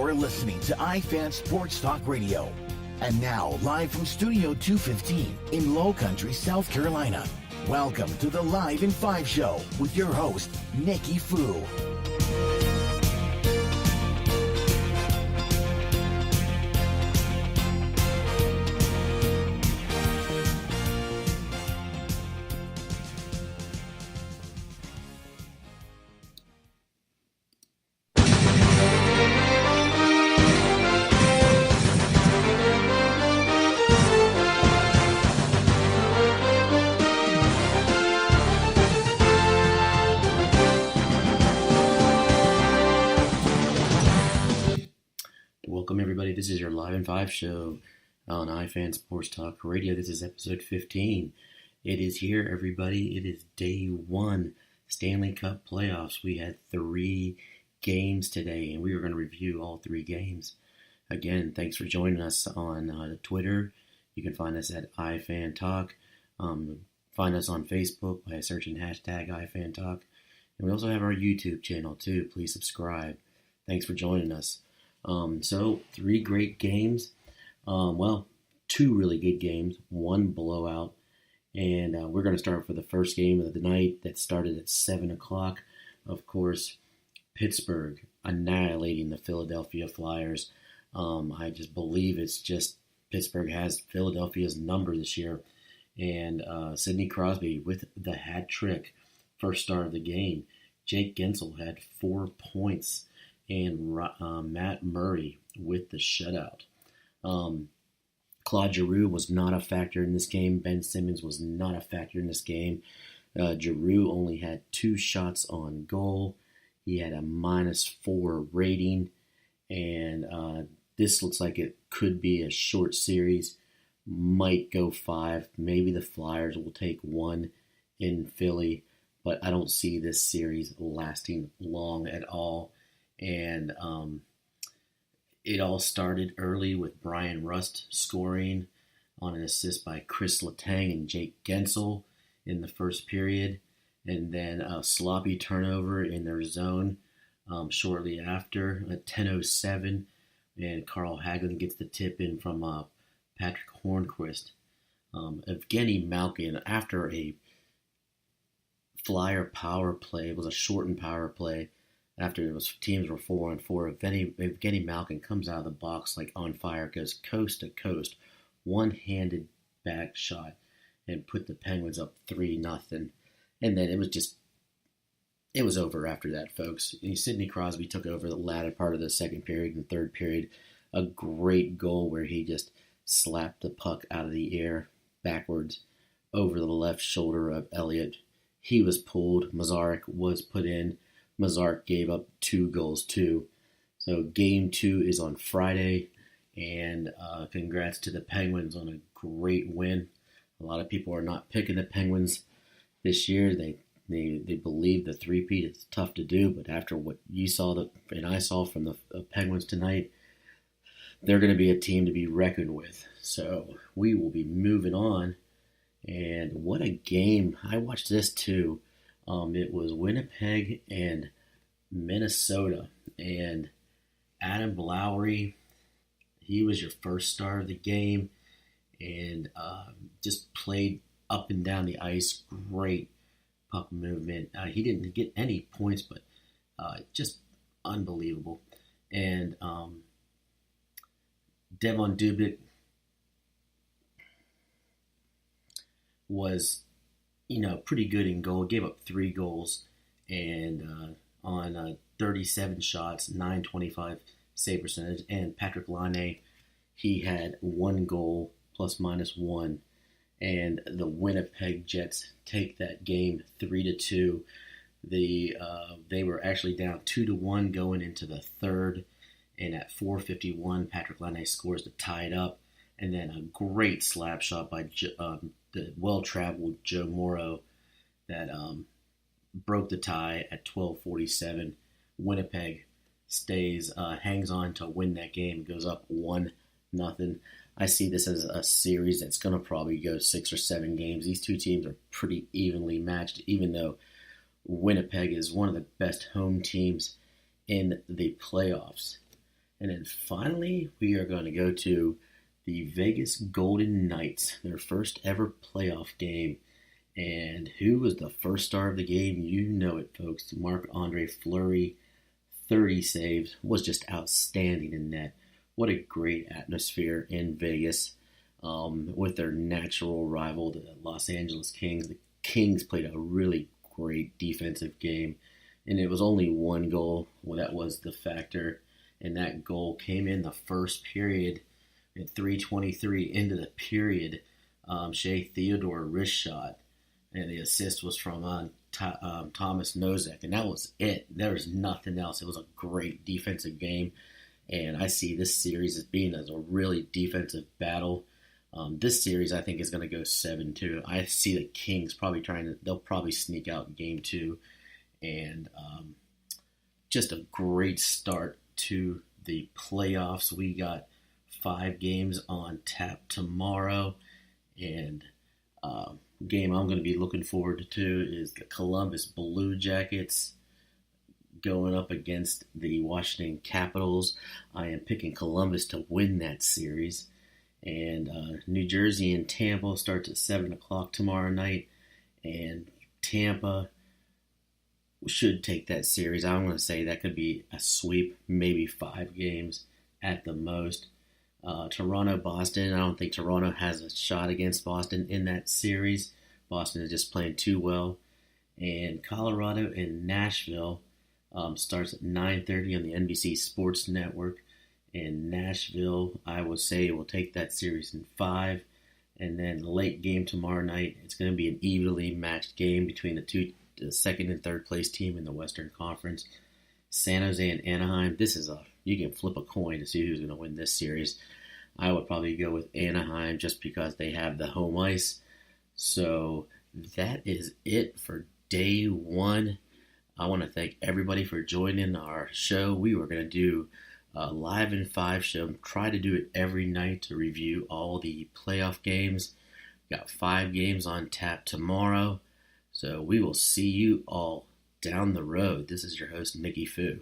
You're listening to iFan Sports Talk Radio. And now, live from Studio 215 in Low Country, South Carolina. Welcome to the Live in 5 Show with your host, Nikki Fu. Welcome, everybody. This is your Live in 5 show on iFan Sports Talk Radio. This is episode 15. It is here, everybody. It is day one, Stanley Cup playoffs. We had 3 games today, and we are going to review all 3 games. Again, thanks for joining us on Twitter. You can find us at iFan Talk. Find us on Facebook by searching hashtag iFan Talk. And we also have our YouTube channel, too. Please subscribe. Thanks for joining us. So 3 great games. 2 really good games, 1 blowout. And we're going to start for the first game of the night that started at 7 o'clock. Of course, Pittsburgh annihilating the Philadelphia Flyers. I just believe it's just Pittsburgh has Philadelphia's number this year. And Sidney Crosby with the hat trick, first star of the game. Jake Gensel had 4 points. And Matt Murray with the shutout. Claude Giroux was not a factor in this game. Ben Simmons was not a factor in this game. Giroux only had 2 shots on goal. He had a -4 rating. And this looks like it could be a short series. Might go 5. Maybe the Flyers will take 1 in Philly. But I don't see this series lasting long at all. And it all started early with Brian Rust scoring on an assist by Chris Letang and Jake Gensel in the first period. And then a sloppy turnover in their zone shortly after at 10:07. And Carl Hagelin gets the tip in from Patrick Hornquist. Evgeny Malkin, after a Flyer power play, it was a shortened power play, after it was teams were 4-on-4, Evgeny Malkin comes out of the box like on fire, goes coast to coast, one-handed back shot, and put the Penguins up 3-0. And then it was over after that, folks. And Sidney Crosby took over the latter part of the second period and third period. A great goal where he just slapped the puck out of the air backwards over the left shoulder of Elliott. He was pulled. Mazarek was put in. Mazarek gave up 2 goals too. So game 2 is on Friday, and congrats to the Penguins on a great win. A lot of people are not picking the Penguins this year. They believe the three-peat is tough to do, but after what you saw and I saw from the Penguins tonight, they're going to be a team to be reckoned with. So we will be moving on. And what a game. I watched this too. It was Winnipeg and Minnesota. And Adam Lowry, he was your first star of the game. And just played up and down the ice. Great puck movement. He didn't get any points, but just unbelievable. And Devon Dubik was, pretty good in goal. Gave up 3 goals, and on 37 shots, .925 save percentage. And Patrick Laine, he had 1 goal, ±1. And the Winnipeg Jets take that game 3-2. They were actually down 2-1 going into the third. And at 4:51, Patrick Laine scores to tie it up. And then a great slap shot by the well-traveled Joe Morrow that broke the tie at 12:47. Winnipeg hangs on to win that game. Goes up 1-0. I see this as a series that's going to probably go 6 or 7 games. These two teams are pretty evenly matched, even though Winnipeg is one of the best home teams in the playoffs. And then finally, we are going to go to the Vegas Golden Knights, their first ever playoff game. And who was the first star of the game? You know it, folks. Marc-Andre Fleury, 30 saves, was just outstanding in net. What a great atmosphere in Vegas with their natural rival, the Los Angeles Kings. The Kings played a really great defensive game, and it was only one goal. Well, that was the factor, and that goal came in the first period at 3:23 into the period. Shea Theodore wrist shot, and the assist was from Thomas Nosek, and that was it. There was nothing else. It was a great defensive game, and I see this series as being a really defensive battle. This series, I think, is going to go 7-2. I see the Kings they'll probably sneak out in game 2, and just a great start to the playoffs. We got 5 games on tap tomorrow, and game I'm going to be looking forward to is the Columbus Blue Jackets going up against the Washington Capitals. I am picking Columbus to win that series. And New Jersey and Tampa starts at 7 o'clock tomorrow night. And Tampa should take that series. I'm going to say that could be a sweep, maybe 5 games at the most. Toronto-Boston, I don't think Toronto has a shot against Boston in that series. Boston is just playing too well. And Colorado and Nashville starts at 9:30 on the NBC Sports Network. And Nashville, I would say, will take that series in 5. And then the late game tomorrow night, it's going to be an evenly matched game between the second and third place team in the Western Conference. San Jose and Anaheim, you can flip a coin to see who's going to win this series. I would probably go with Anaheim just because they have the home ice. So that is it for day 1. I want to thank everybody for joining our show. We were going to do a Live in 5 show. Try to do it every night to review all the playoff games. Got 5 games on tap tomorrow. So we will see you all down the road. This is your host, Mickey Fu.